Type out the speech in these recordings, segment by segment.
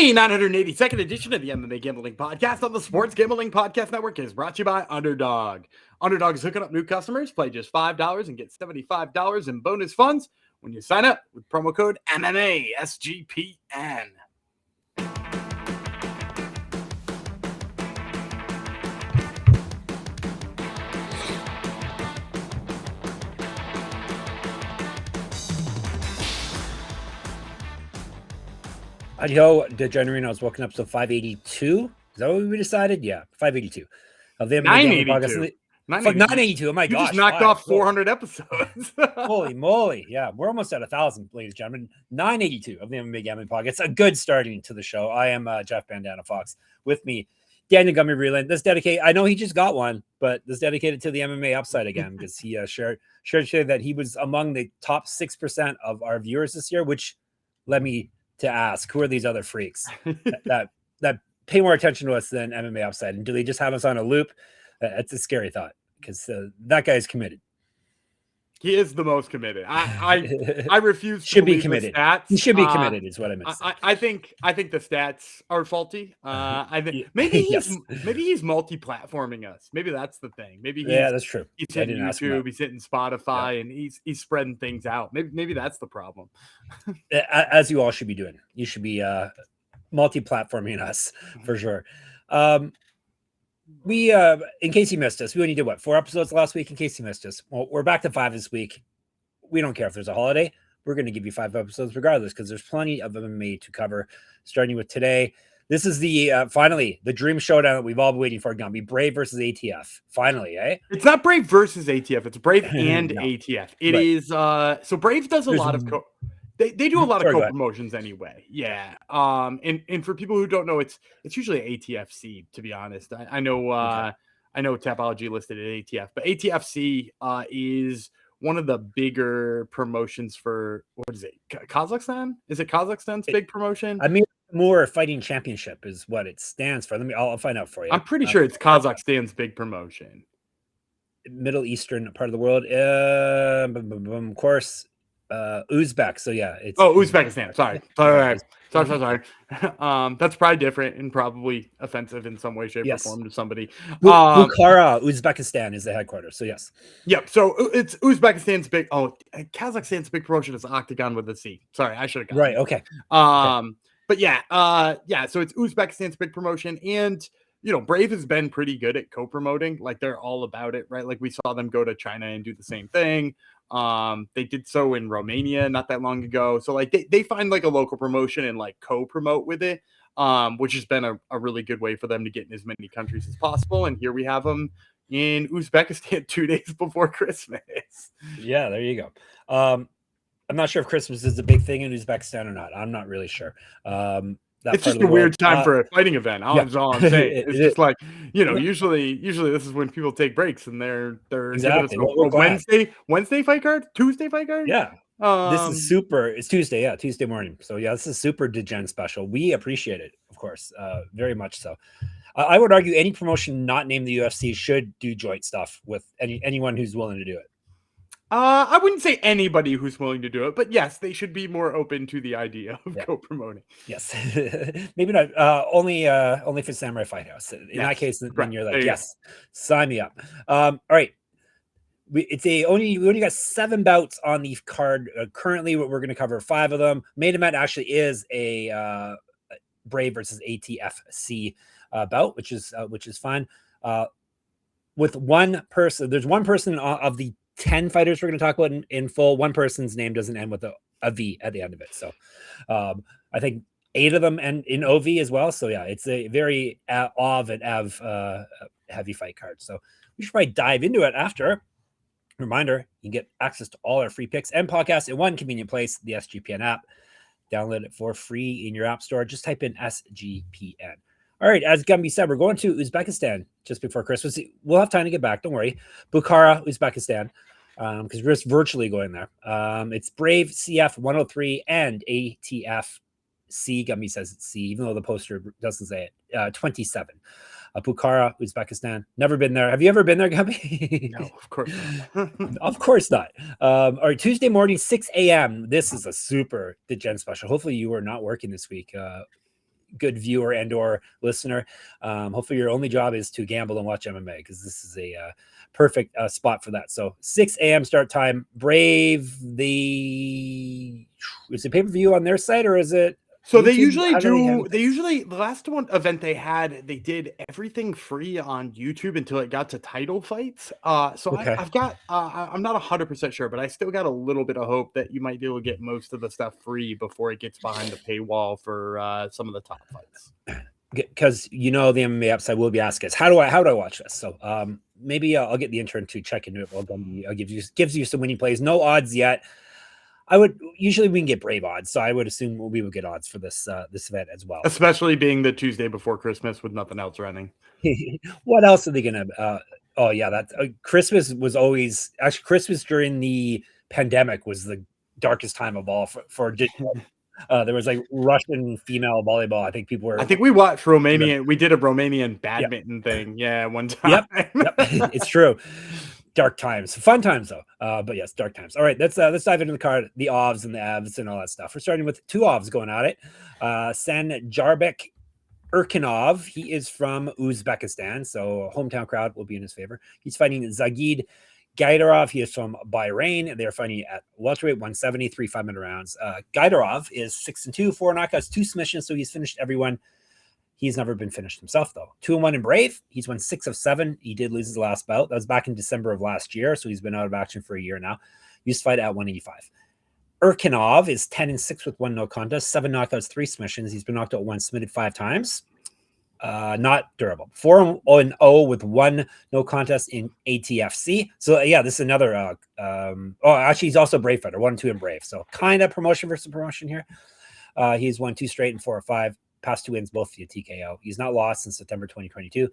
The 982nd edition of the MMA Gambling Podcast on the Sports Gambling Podcast Network is brought to you by Underdog. Underdog is hooking up new customers. Play just $5 and get $75 in bonus funds when you sign up with promo code MMA SGPN. Yo, Degenerinos, welcome up to 582. Is that what we decided? Yeah, 582. Of the 982. 982. Oh my gosh. You just knocked off 400 episodes. Holy moly. Yeah, we're almost at 1,000, ladies and gentlemen. 982 of the MMA Gambling Podcast. It's a good starting to the show. I am Jeff Bandana Fox. With me, Daniel Gummy Reland. This dedicated, I know he just got one, but this dedicated to the MMA upside again because he shared that he was among the top 6% of our viewers this year, which led me to ask, who are these other freaks that pay more attention to us than MMA upside? And do they just have us on a loop? It's a scary thought because that guy is committed. He is the most committed. I refuse to should be believe committed. The stats. He should be committed is what I meant. I think the stats are faulty. I think maybe he's multi-platforming us. Maybe that's the thing. Maybe that's true. He's hitting YouTube, he's hitting Spotify, and he's spreading things out. Maybe that's the problem. As you all should be doing. You should be multi-platforming us for sure. We in case you missed us, we only did 4 episodes last week. In case you missed us, well, we're back to 5 this week. We don't care if there's a holiday. We're going to give you 5 episodes regardless because there's plenty of MMA to cover. Starting with today, this is the finally the dream showdown that we've all been waiting for. Going to be Brave versus ATF. Finally, eh? It's not Brave versus ATF. It's Brave and No. ATF. It is so Brave does a lot of They do a lot of co-promotions anyway. Yeah. And for people who don't know, it's usually ATFC, to be honest. I know I know Tapology listed at ATF, but ATFC is one of the bigger promotions for, what is it? Kazakhstan? Is it Kazakhstan's big promotion? I mean, more Fighting Championship is what it stands for. I'll find out for you. I'm pretty sure it's Kazakhstan's big promotion. Middle Eastern part of the world. Of course. Uzbek. So yeah, it's Uzbekistan. Sorry. That's probably different and probably offensive in some way, shape, or form to somebody. Bukhara, Uzbekistan is the headquarters. So yes. Yep. So it's Uzbekistan's big. Kazakhstan's big promotion is Octagon with a C. Sorry, I should have got right. Okay. But yeah. So it's Uzbekistan's big promotion, and Brave has been pretty good at co-promoting. Like they're all about it, right? Like we saw them go to China and do the same thing. They did so in Romania not that long ago. So like they find like a local promotion and like co-promote with it, which has been a really good way for them to get in as many countries as possible. And here we have them in Uzbekistan 2 days before Christmas. Yeah, there you go. I'm not sure if Christmas is a big thing in Uzbekistan or not. I'm not really sure. It's just a weird time for a fighting event. That's all I'm saying. It's just like, usually this is when people take breaks and they're exactly. Wednesday fight card, Tuesday fight card. Yeah. This is super. It's Tuesday. Yeah. Tuesday morning. So yeah, this is super Degen special. We appreciate it, of course. Very much so. I would argue any promotion not named the UFC should do joint stuff with anyone who's willing to do it. I wouldn't say anybody who's willing to do it, but yes, they should be more open to the idea of co-promoting. Yes, maybe not. Only for Samurai Fighthouse. In that case, then you're like, yes, sign me up. All right, we only got 7 bouts on the card currently. What we're going to cover 5 of them. Main event actually is a Brave versus ATFC bout, which is fine. With one person, there's one person of the 10 fighters we're going to talk about in full. One person's name doesn't end with a V at the end of it. So I think 8 of them end in OV as well. So yeah, it's a very heavy fight card. So we should probably dive into it after. Reminder, you can get access to all our free picks and podcasts in one convenient place, the SGPN app. Download it for free in your app store. Just type in SGPN. All right, as Gumby said, we're going to Uzbekistan just before Christmas. We'll have time to get back. Don't worry. Bukhara, Uzbekistan, because we're just virtually going there. It's Brave CF 103 and ATF C. Gumby says it's C, even though the poster doesn't say it. 27. Bukhara, Uzbekistan. Never been there. Have you ever been there, Gumby? No, of course not. Of course not. All right, Tuesday morning, 6 a.m. This is a super Degen special. Hopefully you are not working this week. good viewer and or listener, hopefully your only job is to gamble and watch MMA, because this is a perfect spot for that. So 6 a.m. start time. Brave, is it pay-per-view on their site, or is it so YouTube? they usually the last one event they had, they did everything free on YouTube until it got to title fights. So Okay. I've got I'm not 100% sure, but I still got a little bit of hope that you might be able to get most of the stuff free before it gets behind the paywall for some of the top fights. Because the MMA upside will be asking us, how do I watch this? So maybe I'll get the intern to check into it. I'll gives you some winning plays. No odds yet. Usually we can get Brave odds, so I would assume we would get odds for this event as well. Especially being the Tuesday before Christmas with nothing else running. What else are they gonna? Oh yeah, that Christmas was always actually Christmas during the pandemic was the darkest time of all for there was like Russian female volleyball. I think we watched Romanian. We did a Romanian badminton thing. Yeah, one time. Yep. It's true. Dark times, fun times though. But yes, dark times. All right, let's dive into the card, the OVs and the AVs and all that stuff. We're starting with 2 OVs going at it. Sanjarbek Erkinov. He is from Uzbekistan, so hometown crowd will be in his favor. He's fighting Zagid. Gaidarov, he is from Bahrain. They're fighting at welterweight 170, 3 5-minute rounds. Gaidarov is 6-2, 4 knockouts, 2 submissions, so he's finished everyone. He's never been finished himself, though. 2-1 in Brave. He's won 6 of 7. He did lose his last bout. That was back in December of last year, so he's been out of action for a year now. He used to fight at 185. Erkinov is 10-6 with 1 no contest, 7 knockouts, 3 submissions. He's been knocked out 1, submitted 5 times. Not durable. 4-0 with 1 no contest in ATFC. So yeah, this is another. Actually, he's also a Brave fighter. 1-2 in Brave. So kind of promotion versus promotion here. He's won 2 straight and 4 or 5. Past 2 wins, both via TKO. He's not lost since September 2022.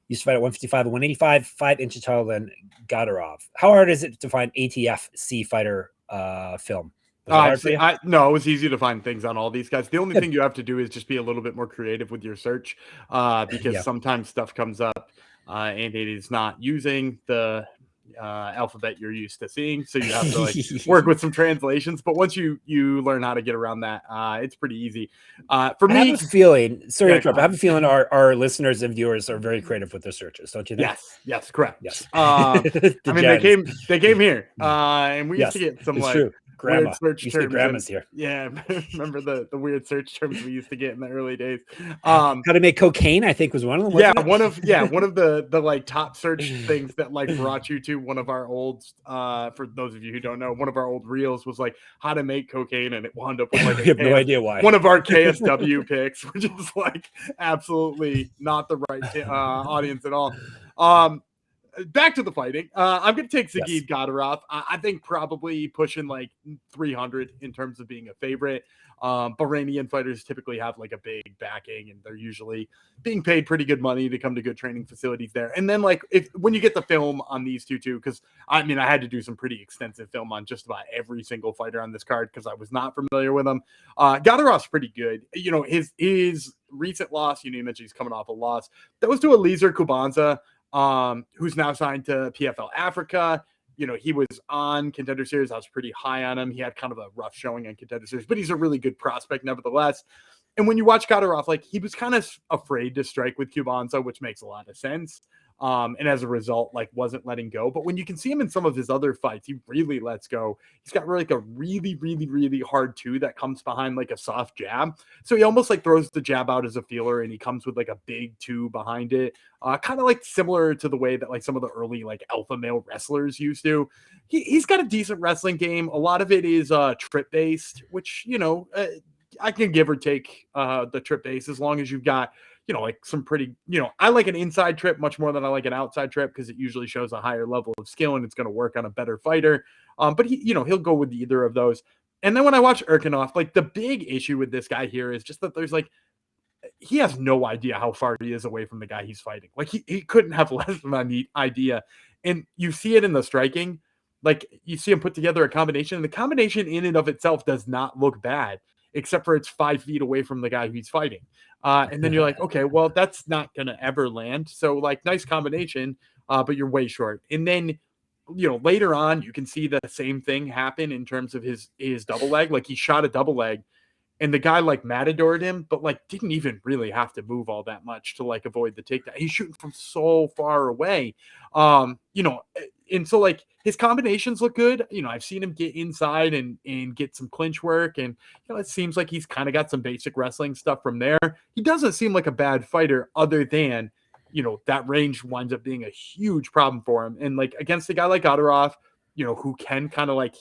Used to fight at 155 and 185, 5 inches taller than Gaidarov. How hard is it to find ATFC fighter film? No, it was easy to find things on all these guys. The only thing you have to do is just be a little bit more creative with your search, because sometimes stuff comes up and it is not using the alphabet you're used to seeing, so you have to work with some translations. But once you learn how to get around that, it's pretty easy. For me, I have a feeling our listeners and viewers are very creative with their searches, don't you think? Yes, correct. Yes. I mean, they came here, and we used to get some weird search terms. Here. Yeah, remember the weird search terms we used to get in the early days. How to make cocaine, I think, was one of them. One of the top search things that brought you to one of our old. For those of you who don't know, one of our old reels was how to make cocaine, and it wound up with I have no idea why. One of our KSW picks, which is absolutely not the right audience at all. Back to the fighting. I'm going to take Zagid Gaidarov. I think probably pushing 300 in terms of being a favorite. Bahrainian fighters typically have a big backing, and they're usually being paid pretty good money to come to good training facilities there. And then when you get the film on these two too, because I had to do some pretty extensive film on just about every single fighter on this card because I was not familiar with them. Gaidarov's pretty good. His recent loss, you mentioned he's coming off a loss. That was to Eliezer Kubanza, who's now signed to PFL Africa. He was on Contender Series. I was pretty high on him. He had kind of a rough showing on Contender Series, but he's a really good prospect nevertheless. And when you watch Gaidarov, he was kind of afraid to strike with Kubanza, which makes a lot of sense. And as a result, wasn't letting go. But when you can see him in some of his other fights, he really lets go. He's got a really, really, really hard 2 that comes behind a soft jab. So he almost throws the jab out as a feeler, and he comes with a big 2 behind it. Kind of similar to the way that some of the early alpha male wrestlers used to. He's got a decent wrestling game. A lot of it is trip based, which I can give or take the trip base as long as you've got some pretty, I like an inside trip much more than I like an outside trip because it usually shows a higher level of skill and it's going to work on a better fighter. But he'll go with either of those. And then when I watch Erkinov, the big issue with this guy here is just that there's he has no idea how far he is away from the guy he's fighting. He couldn't have less of an idea. And you see it in the striking. You see him put together a combination, and the combination in and of itself does not look bad, except for it's 5 feet away from the guy he's fighting. And then you're okay, well, that's not going to ever land. So nice combination, but you're way short. And then, later on, you can see the same thing happen in terms of his double leg. He shot a double leg and the guy like matadored him, but like didn't even really have to move all that much to like avoid the takedown. He's shooting from so far away. And so like his combinations look good. I've seen him get inside and get some clinch work, and it seems like he's kind of got some basic wrestling stuff from there. He doesn't seem like a bad fighter, other than that range winds up being a huge problem for him. And like against a guy like Gaidarov, who can kind of like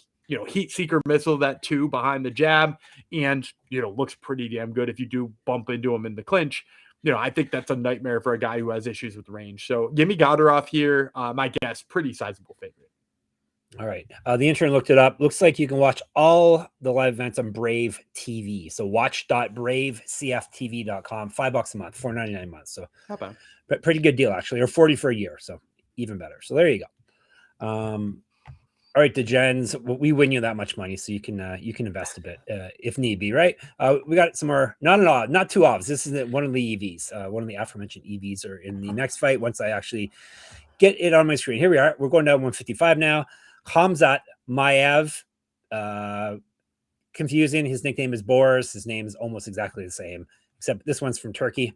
heat seeker missile that too behind the jab, and looks pretty damn good if you do bump into him in the clinch. I think that's a nightmare for a guy who has issues with range. So give me Gaidarov here. My guess, pretty sizable favorite. All right. The intern looked it up. Looks like you can watch all the live events on Brave TV. So watch.bravecftv.com. $5 a month, $4.99 a month. So not bad. Pretty good deal, actually, or 40 for a year. So even better. So there you go. All right, the gens, we win you that much money, so you can invest a bit if need be, right? We got some more, not two offs. This is one of the EVs. One of the aforementioned EVs are in the next fight. Once I actually get it on my screen, here we are. We're going down 155 now. Khamzat Maaev, confusing. His nickname is Boris. His name is almost exactly the same, except this one's from Turkey.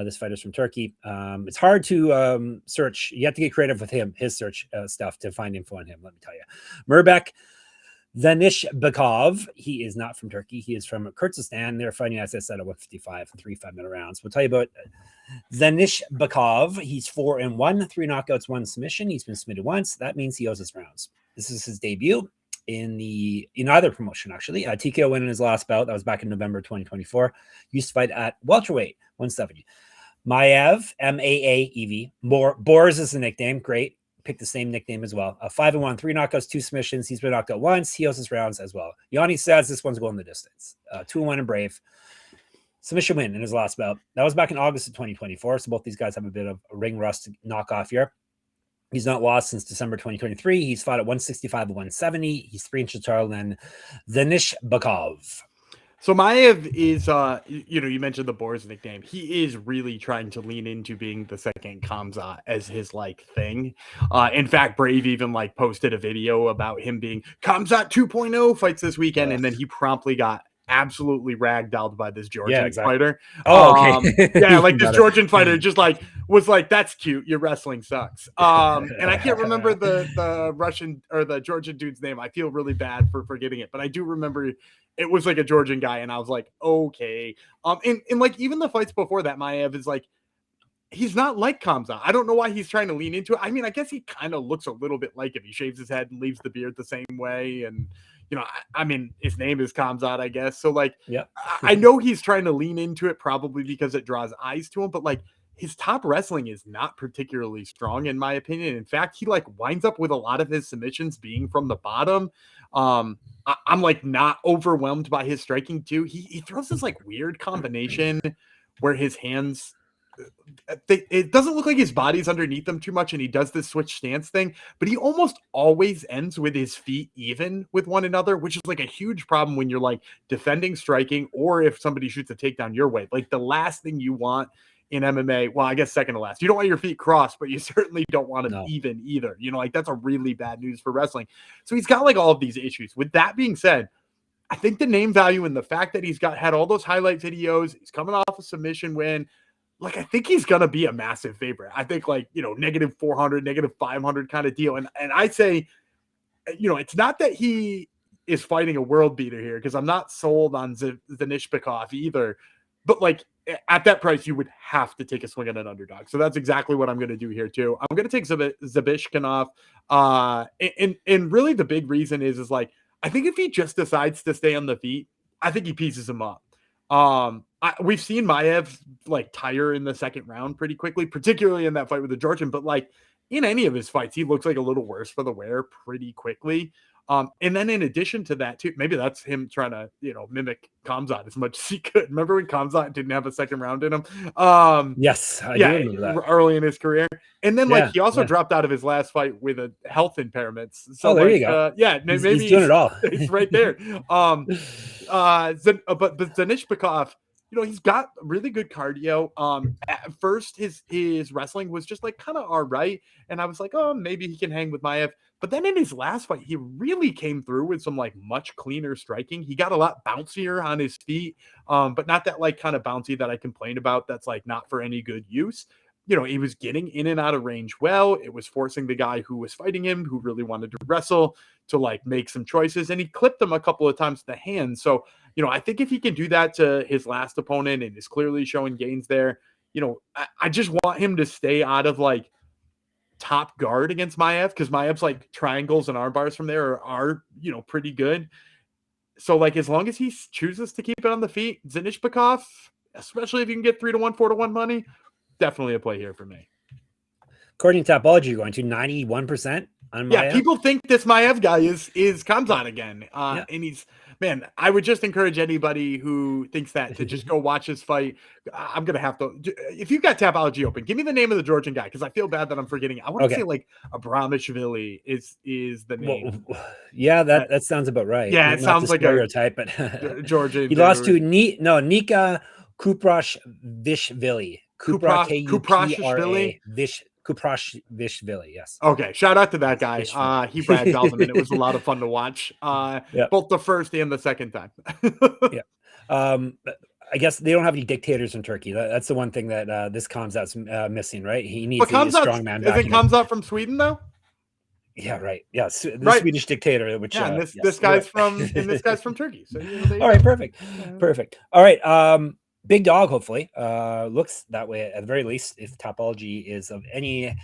This fighter's from Turkey. It's hard to search. You have to get creative with his search stuff to find info on him, let me tell you. Mirbek, Zhenishbekov. He is not from Turkey. He is from Kyrgyzstan. They're fighting, as I said, at 155 and 3 5-minute rounds. We'll tell you about Zhenishbekov. He's 4-1, 3 knockouts, 1 submission. He's been submitted once. That means he owes his rounds. This is his debut in either promotion, actually. TKO win in his last bout. That was back in November 2024. Used to fight at welterweight, 170. Maaev, Maaev. Boris is the nickname. Great. Picked the same nickname as well. 5-1, 3 knockouts, 2 submissions. He's been knocked out once. He owes his rounds as well. Yanni says this one's going the distance. 2-1 in Brave. Submission win in his last bout. That was back in August of 2024. So both these guys have a bit of a ring rust knockoff here. He's not lost since December 2023. He's fought at 165 and 170. He's 3 inches taller than Zhenishbekov. So Maaev is, you mentioned the Boris nickname. He is really trying to lean into being the second Khamzat as his like thing. In fact, Brave even like posted a video about him being Khamzat 2.0 fights this weekend, and then he promptly got absolutely ragdolled by this Georgian fighter. Oh, okay. Like this Georgian fighter just like was like, that's cute, your wrestling sucks. And I can't remember the Russian or the Georgian dude's name. I feel really bad for forgetting it, but I do remember it was like a Georgian guy, and I was like, okay. And like even the fights before that, Maaev is like, he's not like Khamzat. I don't know why he's trying to lean into it. I mean, I guess he kind of looks a little bit like him. He shaves his head and leaves the beard the same way, and I mean, his name is Khamzat, I guess. So like, yeah, I know he's trying to lean into it probably because it draws eyes to him, but like his top wrestling is not particularly strong in my opinion. In fact, he like winds up with a lot of his submissions being from the bottom. I'm like not overwhelmed by his striking too. He throws this like weird combination where his hands, it doesn't look like his body's underneath them too much, and he does this switch stance thing, but he almost always ends with his feet even with one another, which is like a huge problem when you're like defending striking, or if somebody shoots a takedown your way. Like the last thing you want in MMA, well, I guess second to last, you don't want your feet crossed, but you certainly don't want them even either. Like that's a really bad news for wrestling. So he's got like all of these issues. With that being said, I think the name value and the fact that he's had all those highlight videos, he's coming off a submission win, like, I think he's going to be a massive favorite. I think like, -400, -500 kind of deal. And I say, it's not that he is fighting a world beater here, because I'm not sold on Zhenishbekov either, but like at that price, you would have to take a swing at an underdog. So that's exactly what I'm going to do here too. I'm going to take Zhenishbekov. And really the big reason is like, I think if he just decides to stay on the feet, I think he pieces him up. We've seen Maaev like tire in the second round pretty quickly, particularly in that fight with the Georgian, but like in any of his fights, he looks like a little worse for the wear pretty quickly. And then in addition to that too, maybe that's him trying to, mimic Khamzat as much as he could. Remember when Khamzat didn't have a second round in him? Yes, I do remember that. Early in his career. And then like he also dropped out of his last fight with a health impairments. So there you go. Maybe he's doing it all. He's right there. But Zhenishbekov, he's got really good cardio. At first his wrestling was just like kind of all right, and I was like, oh, maybe he can hang with Maaev. But then in his last fight, he really came through with some like much cleaner striking. He got a lot bouncier on his feet, but not that like kind of bouncy that I complain about. That's like not for any good use. He was getting in and out of range well. It was forcing the guy who was fighting him, who really wanted to wrestle, to like make some choices, and he clipped him a couple of times in the hand. So, I think if he can do that to his last opponent and is clearly showing gains there, I just want him to stay out of like top guard against Maaev, because Maev's like triangles and arm bars from there are pretty good. So like as long as he chooses to keep it on the feet, Zhenishbekov, especially if you can get 3-1, 4-1 money, definitely a play here for me. According to Tapology, you're going to 91% on Maaev. Yeah, people think this Maaev guy is Khamzat again. And he's, man, I would just encourage anybody who thinks that to just go watch his fight. I'm going to have to, if you've got Tapology open, give me the name of the Georgian guy, because I feel bad that I'm forgetting. I want to say like Abdrashitov is the name. Well, yeah, that sounds about right. Yeah, it sounds like a stereotype, but Georgian. He lost to Nika Kuprashvili. Kuprashvili? Kuprashvili, yes. Okay, shout out to that guy. He ragdolled him, and it was a lot of fun to watch. Both the first and the second time. I guess they don't have any dictators in Turkey. That's the one thing that this Khamzat's missing, right? He needs a strong man. Is it Khamzat from Sweden though? Yeah, right. Yeah, the Swedish dictator. Which this guy's from Turkey. So all right, perfect. All right. Big dog, hopefully. Looks that way at the very least, if Tapology is of any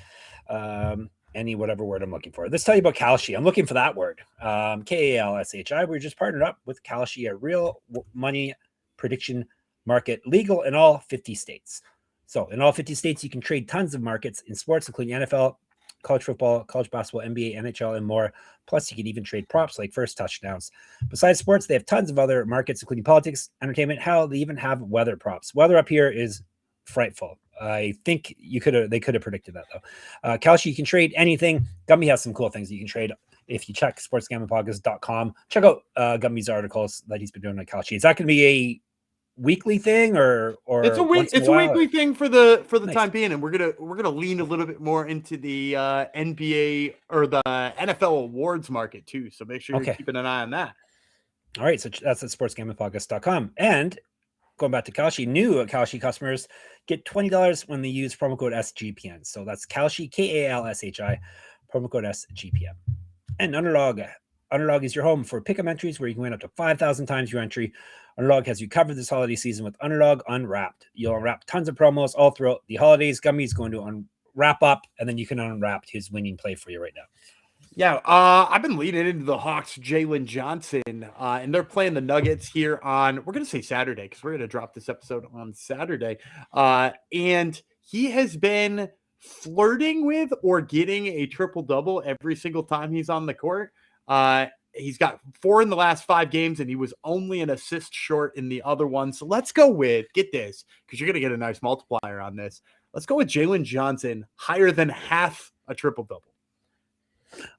whatever word I'm looking for. Let's tell you about Kalshi. I'm looking for that word. Kalshi. We're just partnered up with Kalshi, a real money prediction market, legal in all 50 states. So in all 50 states, you can trade tons of markets in sports, including NFL, college football, college basketball, NBA, NHL, and more. Plus, you can even trade props like first touchdowns. Besides sports, they have tons of other markets, including politics, entertainment. Hell, they even have weather props. Weather up here is frightful. I think they could have predicted that though. Kalshi, you can trade anything. Gumby has some cool things that you can trade. If you check sportsgamblingpodcast.com, check out Gumby's articles that he's been doing on Kalshi. Is that going to be a weekly thing or it's a weekly thing for the time being, and we're gonna lean a little bit more into the NBA or the NFL awards market too, so make sure you're keeping an eye on that. All right, so that's at sportsgamblingpodcast.com. And going back to Kalshi, new Kalshi customers get $20 when they use promo code SGPN. So that's Kalshi, Kalshi, promo code SGPN. And Underdog is your home for pick'em entries where you can win up to 5,000 times your entry. Underdog has you covered this holiday season with Underdog Unwrapped. You'll unwrap tons of promos all throughout the holidays. Gummy's going to wrap up, and then you can unwrap his winning play for you right now. Yeah, I've been leading into the Hawks, Jalen Johnson, and they're playing the Nuggets here on, we're going to say Saturday, because we're going to drop this episode on Saturday. And he has been flirting with or getting a triple-double every single time he's on the court. He's got 4 in the last 5 games, and he was only an assist short in the other one. So let's go with, get this, because you're going to get a nice multiplier on this. Let's go with Jalen Johnson, higher than half a triple-double.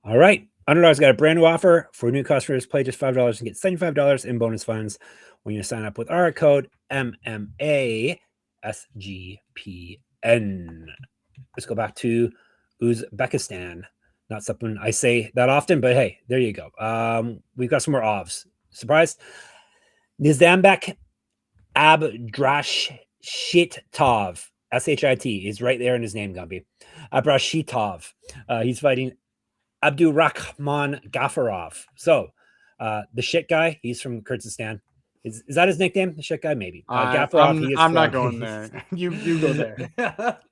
All right. Underdog's got a brand new offer for new customers. Play just $5 and get $75 in bonus funds when you sign up with our code MMASGPN. Let's go back to Uzbekistan. Not something I say that often, but hey, there you go. We've got some more OVs. Surprised? Nizambek Abdrashitov. Shit is right there in his name, Gumby. Abdrashitov. He's fighting Abdurakhmon Gafurov. So the shit guy, he's from Kyrgyzstan. Is that his nickname? The shit guy, maybe. Gafurov. I'm not going there. You go there.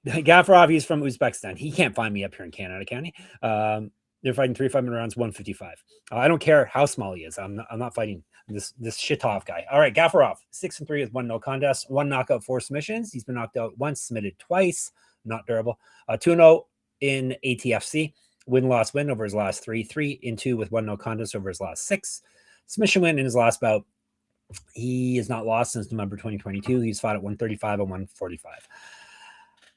Gafurov, he's from Uzbekistan. He can't find me up here in Canada, can he? They're fighting 3 5-minute rounds, 155. I don't care how small he is. I'm not fighting this Shitov guy. All right, Gafurov, 6-3 with 1 no contest, 1 knockout, 4 submissions. He's been knocked out once, submitted twice. Not durable. 2-0 in ATFC. Win-loss win over his last 3. 3-2 with 1 no contest over his last 6. Submission win in his last bout. He has not lost since November 2022. He's fought at 135 and 145.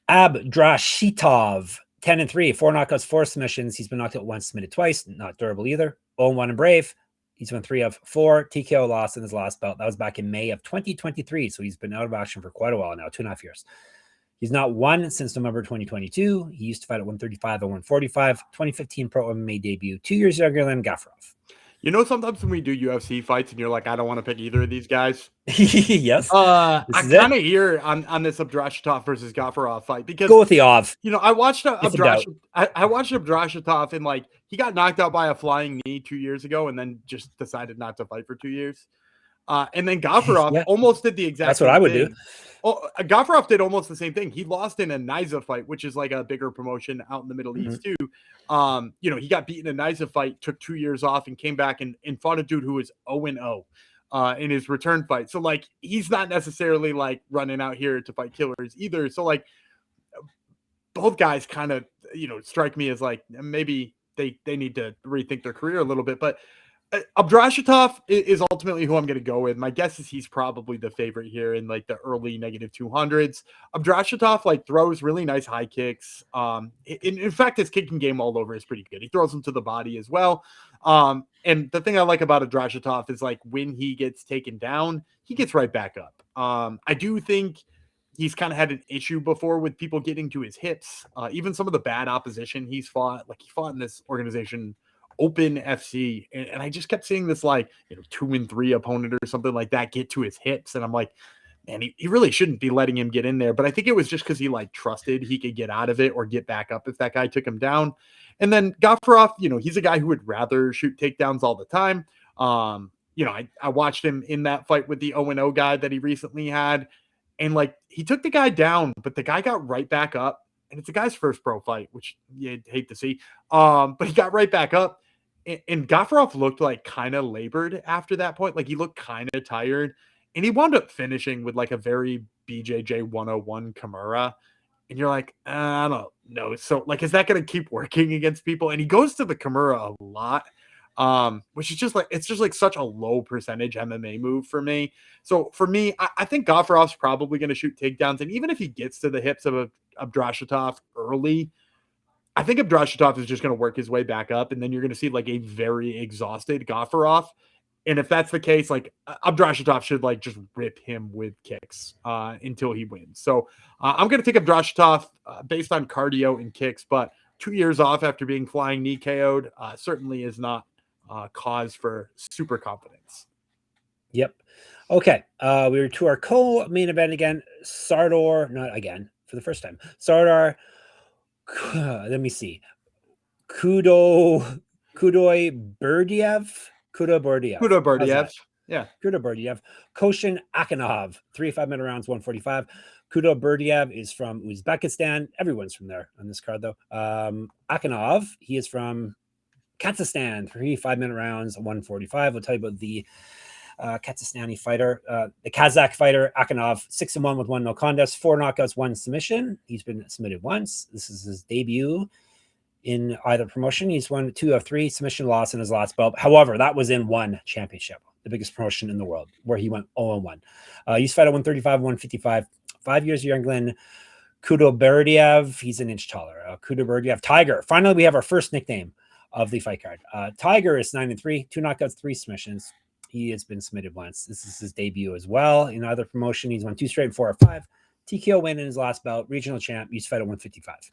Abdrashitov, 10-3, 4 knockouts, 4 submissions. He's been knocked out once, submitted twice. Not durable either. 0-1 and Brave. He's won 3 of 4. TKO loss in his last bout. That was back in May of 2023. So he's been out of action for quite a while now, 2.5 years. He's not won since November 2022. He used to fight at 135 and 145. 2015 pro MMA debut. 2 years younger than Gafurov. You know, sometimes when we do UFC fights and you're like, I don't want to pick either of these guys. Yes. I kind of hear on this Abdrashitov versus Gafurov fight because go with the Ov. You know, I watched Abdrashitov and like he got knocked out by a flying knee 2 years ago and then just decided not to fight for 2 years. And then Gafurov almost did the exact That's what I would thing. do. Oh, Gafurov did almost the same thing. He lost in a Niza fight, which is like a bigger promotion out in the Middle East too. You know, he got beaten in a Niza fight, took 2 years off, and came back and fought a dude who was 0-0 in his return fight. So like, he's not necessarily like running out here to fight killers either. So like, both guys kind of, you know, strike me as like maybe they need to rethink their career a little bit, but Abdrashitov is ultimately who I'm going to go with. My guess is he's probably the favorite here in like the early -200s. Abdrashitov like throws really nice high kicks. In fact, his kicking game all over is pretty good. He throws them to the body as well. And the thing I like about Abdrashitov is like when he gets taken down, he gets right back up. I do think he's kind of had an issue before with people getting to his hips. Even some of the bad opposition he's fought, like he fought in this organization Open FC, and I just kept seeing this like, you know, 2-3 opponent or something like that get to his hips, and I'm like, man, he really shouldn't be letting him get in there. But I think it was just because he like trusted he could get out of it or get back up if that guy took him down. And then Gafurov, you know, he's a guy who would rather shoot takedowns all the time. You know, I watched him in that fight with the 0-0 guy that he recently had, and like he took the guy down, but the guy got right back up. And it's a guy's first pro fight, which you'd hate to see. But he got right back up. And Gafurov looked like kind of labored after that point. Like he looked kind of tired. And he wound up finishing with like a very BJJ 101 Kimura. And you're like, I don't know. So like, is that going to keep working against people? And he goes to the Kimura a lot. Which is just like, it's just like such a low percentage MMA move for me. So for me, I think Gafurov's probably going to shoot takedowns. And even if he gets to the hips of Abdrashitov early, I think Abdrashitov is just going to work his way back up. And then you're going to see like a very exhausted Gafurov. And if that's the case, like Abdrashitov should like just rip him with kicks until he wins. So I'm going to take Abdrashitov based on cardio and kicks, but 2 years off after being flying knee KO'd certainly is not cause for super confidence. Yep. Okay. We were to our co-main event again. Sardor, not again, for the first time. Sardor, let me see. Khudoyberdiev. Yeah. Khudoyberdiev. Koshen Akanov. 3 5-minute rounds, 145. Khudoyberdiev is from Uzbekistan. Everyone's from there on this card, though. Akanov, he is from Kazakhstan. 3 5-minute rounds, 145. We'll tell you about the Kazakhstani fighter, the Kazakh fighter, Akanov, 6-1 with 1 no contest, 4 knockouts, 1 submission. He's been submitted once. This is his debut in either promotion. He's won 2 of 3 submission loss in his last bout. However, that was in one championship, the biggest promotion in the world, where he went 0-1. He's fought at 135, 155, 5 years younger than Khudoyberdiev. He's an inch taller. Khudoyberdiev, Tiger. Finally, we have our first nickname of the fight card. Tiger is 9-3, 2 knockouts, 3 submissions. He has been submitted once. This is his debut as well. In either promotion, he's won 2 straight, 4 of 5. TKO win in his last bout. Regional champ. Used to fight at 155.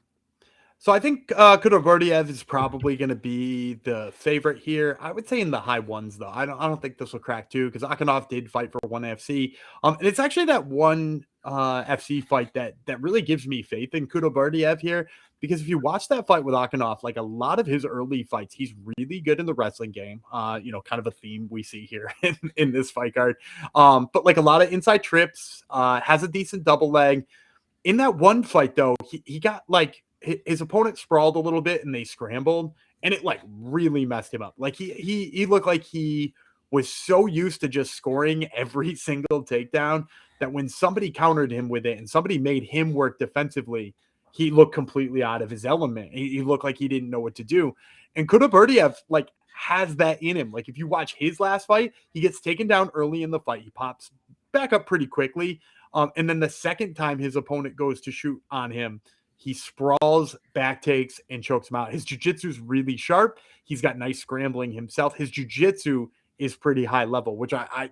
So I think Khudoyberdiev is probably going to be the favorite here. I would say in the high ones, though. I don't think this will crack 2 because Akanov did fight for 1 FC. And it's actually that 1 FC fight that really gives me faith in Khudoyberdiev here. Because if you watch that fight with Akanov, like a lot of his early fights, he's really good in the wrestling game. You know, kind of a theme we see here in this fight card. But like a lot of inside trips, has a decent double leg. In that one fight, though, he got like his opponent sprawled a little bit and they scrambled, and it like really messed him up. Like he looked like he was so used to just scoring every single takedown that when somebody countered him with it and somebody made him work defensively, he looked completely out of his element. He looked like he didn't know what to do. And Khudoyberdiev like has that in him. Like if you watch his last fight, he gets taken down early in the fight. He pops back up pretty quickly. And then the second time his opponent goes to shoot on him, he sprawls, back takes, and chokes him out. His jiu-jitsu is really sharp. He's got nice scrambling himself. His jiu-jitsu is pretty high level, which I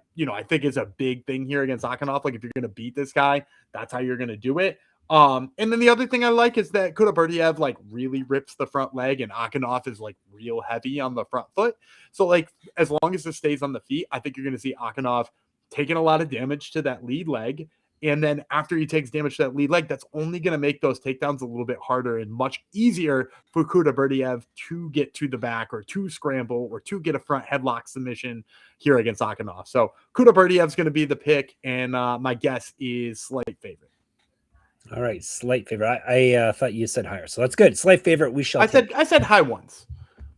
think is a big thing here against Akanov. Like if you're going to beat this guy, that's how you're going to do it. And then the other thing I like is that Khudoyberdiev like really rips the front leg, and Akanov is like real heavy on the front foot. So like as long as this stays on the feet, I think you're going to see Akanov taking a lot of damage to that lead leg. And then after he takes damage to that lead leg, that's only going to make those takedowns a little bit harder and much easier for Khudoyberdiev to get to the back or to scramble or to get a front headlock submission here against Akanov. So Khudoyberdiev is going to be the pick, and my guess is slight favorite. All right, slight favorite. I thought you said higher, so that's good. Slight favorite. We shall. I said high ones.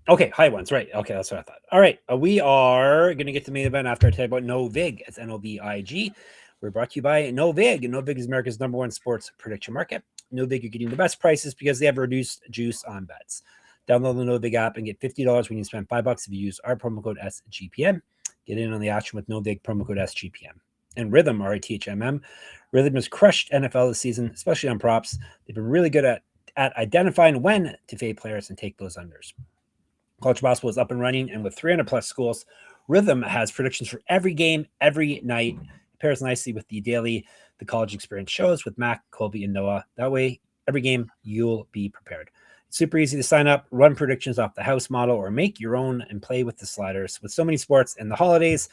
Okay, high ones. Right. Okay, that's what I thought. All right, we are going to get to the main event after I tell you about Novig. It's Novig. We're brought to you by Novig. Novig is America's #1 sports prediction market. Novig, you're getting the best prices because they have reduced juice on bets. Download the Novig app and get $50 when you spend $5 if you use our promo code SGPN. Get in on the action with Novig promo code SGPN. And Rhythm, RITHMM. Rhythm has crushed NFL this season, especially on props. They've been really good at identifying when to fade players and take those unders. College basketball is up and running, and with 300 plus schools, Rhythm has predictions for every game, every night. It pairs nicely with the daily The College Experience shows with Mac, Colby, and Noah. That way, every game, you'll be prepared. It's super easy to sign up, run predictions off the house model, or make your own and play with the sliders. With so many sports and the holidays,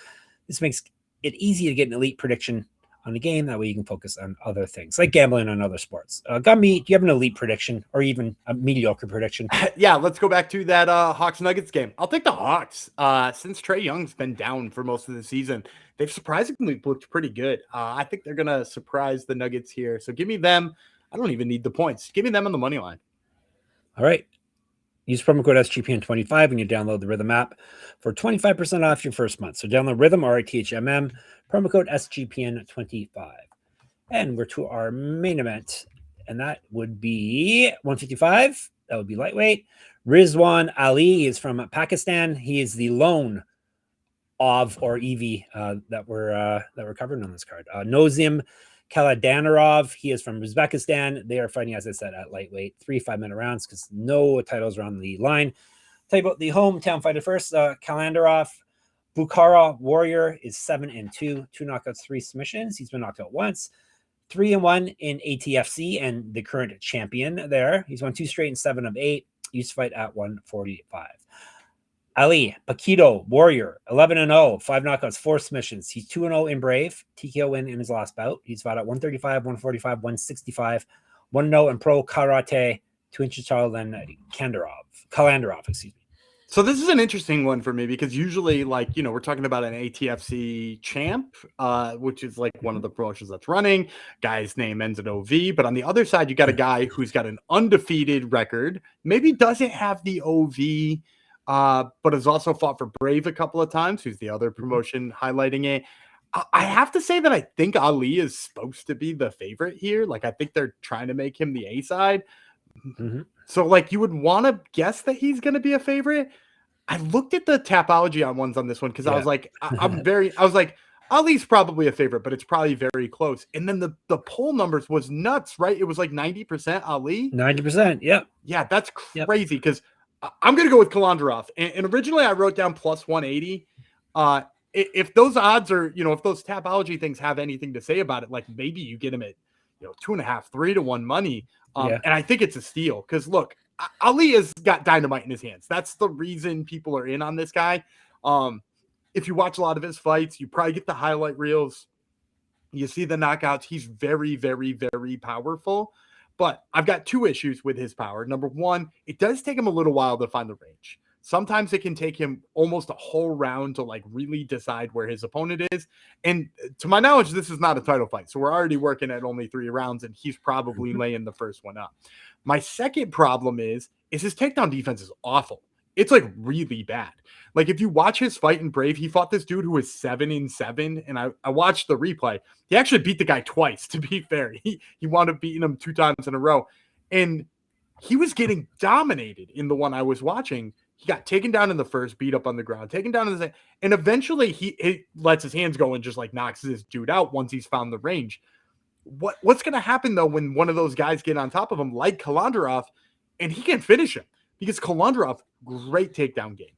this makes it easy to get an elite prediction on the game. That way you can focus on other things like gambling on other sports. Gumby, do you have an elite prediction or even a mediocre prediction? Yeah, let's go back to that Hawks Nuggets game. I'll take the Hawks. Since Trae Young's been down for most of the season, they've surprisingly looked pretty good. I think they're going to surprise the Nuggets here. So give me them. I don't even need the points. Give me them on the money line. All right. Use promo code SGPN25 when you download the Rhythm app for 25% off your first month. So download Rhythm, RITHMM, promo code SGPN25. And we're to our main event, and that would be 155. That would be lightweight. Rizwan Ali is from Pakistan. He is the lone of or EV that we're covering on this card. Nozim Kalandarov, he is from Uzbekistan. They are fighting, as I said, at lightweight, 3 5-minute rounds because no titles are on the line. Tell you about the hometown fighter first. Kalandarov, Bukhara Warrior is 7-2, 2 knockouts, 3 submissions. He's been knocked out once. 3-1 in ATFC and the current champion there. He's won 2 straight and 7 of 8. Used to fight at 145. Ali Paquito Warrior, 11-0, 5 knockouts, 4 submissions. He's 2-0 in Brave, TKO win in his last bout. He's fought at 135, 145, 165, 1-0 in Pro Karate, 2 inches taller than Kalandarov, excuse me. So this is an interesting one for me because usually, like, we're talking about an ATFC champ, which is like one of the promotions that's running. Guy's name ends in OV, but on the other side, you got a guy who's got an undefeated record, maybe doesn't have the OV, but has also fought for Brave a couple of times, who's the other promotion highlighting it. I have to say that I think Ali is supposed to be the favorite here. Like, I think they're trying to make him the A side. Mm-hmm. So, like, you would want to guess that he's going to be a favorite. I looked at the Tapology on ones on this one because I was like, Ali's probably a favorite, but it's probably very close. And then the poll numbers was nuts, right? It was like 90% Ali. 90%, yeah. Yeah, that's crazy because I'm going to go with Kalandarov. And originally I wrote down plus 180. If those odds are, if those Tapology things have anything to say about it, like maybe you get him at, 2.5, 3 to 1 money. And I think it's a steal because look, Ali has got dynamite in his hands. That's the reason people are in on this guy. If you watch a lot of his fights, you probably get the highlight reels. You see the knockouts. He's very, very, very powerful. But I've got 2 issues with his power. Number one, it does take him a little while to find the range. Sometimes it can take him almost a whole round to like really decide where his opponent is. And to my knowledge, this is not a title fight. So we're already working at only 3 rounds and he's probably laying the first one up. My second problem is his takedown defense is awful. It's like really bad. Like if you watch his fight in Brave, he fought this dude who was 7-7. And I watched the replay. He actually beat the guy twice, to be fair. He wound up beating him 2 times in a row. And he was getting dominated in the one I was watching. He got taken down in the first, beat up on the ground, taken down in the second, and eventually he lets his hands go and just like knocks this dude out once he's found the range. What's going to happen though when one of those guys get on top of him like Kalandarov and he can finish him? Because Kalandarov, great takedown game.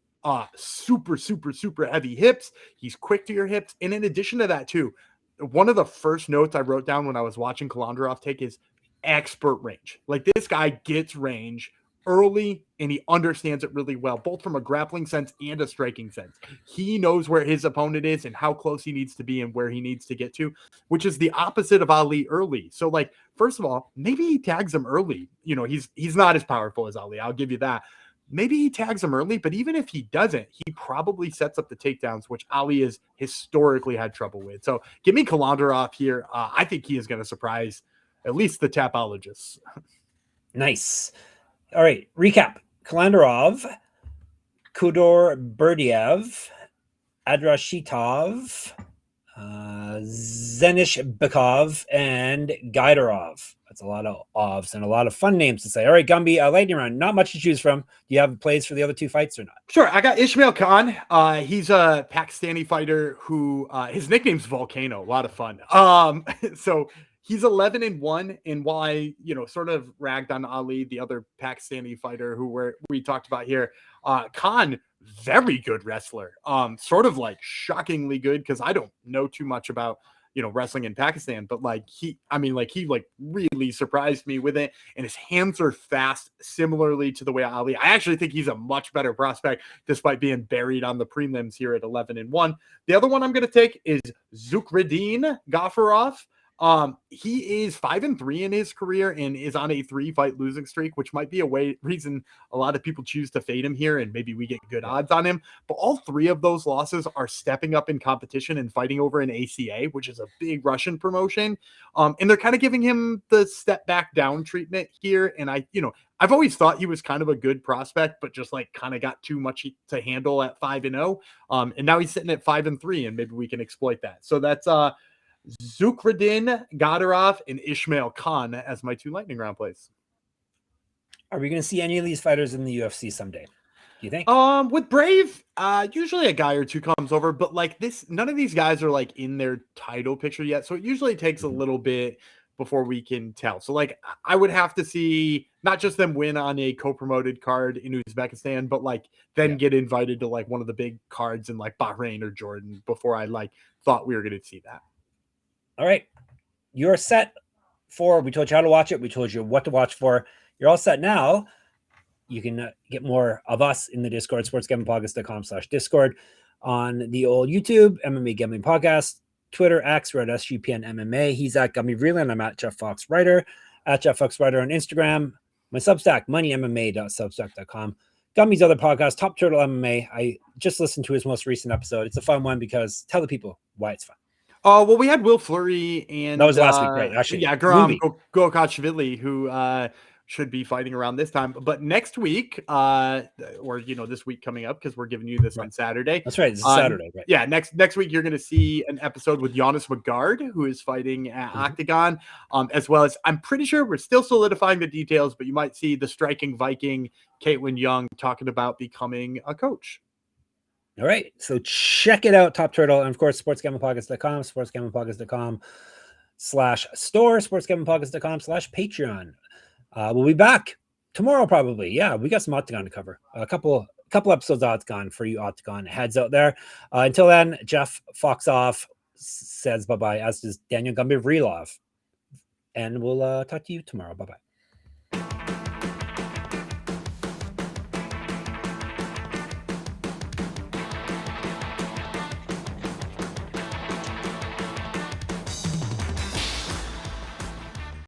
Super, super, super heavy hips. He's quick to your hips. And in addition to that too, one of the first notes I wrote down when I was watching Kalandarov take is expert range. Like, this guy gets range early and he understands it really well, both from a grappling sense and a striking sense. He knows where his opponent is and how close he needs to be and where he needs to get to, which is the opposite of Ali early. So, like, first of all, maybe he tags him early. You know, he's not as powerful as Ali, I'll give you that. Maybe he tags him early, but even if he doesn't, he probably sets up the takedowns, which Ali has historically had trouble with. So give me Kalandarov here. I think he is going to surprise at least the tapologists. Nice. All right, recap. Kalandarov, Khudoyberdiev, Abdrashitov, Zhenishbekov, and Gaidarov. That's a lot of ovs and a lot of fun names to say. All right, Gumby, lightning round. Not much to choose from. Do you have plays for the other two fights or not? Sure. I got Ismail Khan. He's a Pakistani fighter who his nickname's Volcano. A lot of fun. So he's 11-1, and while I, sort of ragged on Ali, the other Pakistani fighter who we talked about here, Khan, very good wrestler. Sort of like shockingly good, because I don't know too much about wrestling in Pakistan, but he really surprised me with it, and his hands are fast, similarly to the way Ali. I actually think he's a much better prospect, despite being buried on the prelims here at 11-1. The other one I'm going to take is Zukridin Gafurov. He is 5-3 in his career and is on a 3-fight losing streak, which might be reason a lot of people choose to fade him here, and maybe we get good odds on him. But all three of those losses are stepping up in competition and fighting over an ACA, which is a big Russian promotion. And they're kind of giving him the step back down treatment here. And I've always thought he was kind of a good prospect, but just kind of got too much to handle at 5-0. And now he's sitting at 5-3, and maybe we can exploit that. So that's Zukridin, Gaidarov, and Ismail Khan as my two lightning round plays. Are we going to see any of these fighters in the UFC someday, do you think? With Brave, usually a guy or two comes over, but none of these guys are in their title picture yet. So it usually takes a little bit before we can tell. So I would have to see not just them win on a co-promoted card in Uzbekistan, but then get invited to one of the big cards in Bahrain or Jordan before I thought we were going to see that. All right. You're set for, we told you how to watch it. We told you what to watch for. You're all set now. You can get more of us in the Discord, sportsgamblingpodcast.com/Discord, on the old YouTube, MMA Gambling Podcast, Twitter, X, we're at SGPN MMA. He's at Gummy Vreeland. I'm at Jeff Fox Writer, at Jeff Fox Writer on Instagram. My Substack, moneymma.substack.com. Gummy's other podcast, Top Turtle MMA. I just listened to his most recent episode. It's a fun one because tell the people why it's fun. Well, we had Will Fleury and that was last week, right? Actually, yeah, Guram Gokachvili, who should be fighting around this time. But next week, or this week coming up, because we're giving you this on Saturday. That's right. It's Saturday, right? Yeah, next week you're going to see an episode with Giannis Magard, who is fighting at Octagon, as well as, I'm pretty sure we're still solidifying the details, but you might see the striking Viking Caitlin Young talking about becoming a coach. All right. So check it out, Top Turtle. And of course, sportsgamblingpodcast.com, sportsgamblingpodcast.com/store, sportsgamblingpodcast.com/Patreon. We'll be back tomorrow, probably. Yeah, we got some Octagon to cover. A couple episodes of Octagon for you Octagon heads out there. Until then, Jeff Foxoff says bye-bye, as does Daniel Gumby Vreeland. And we'll talk to you tomorrow. Bye-bye.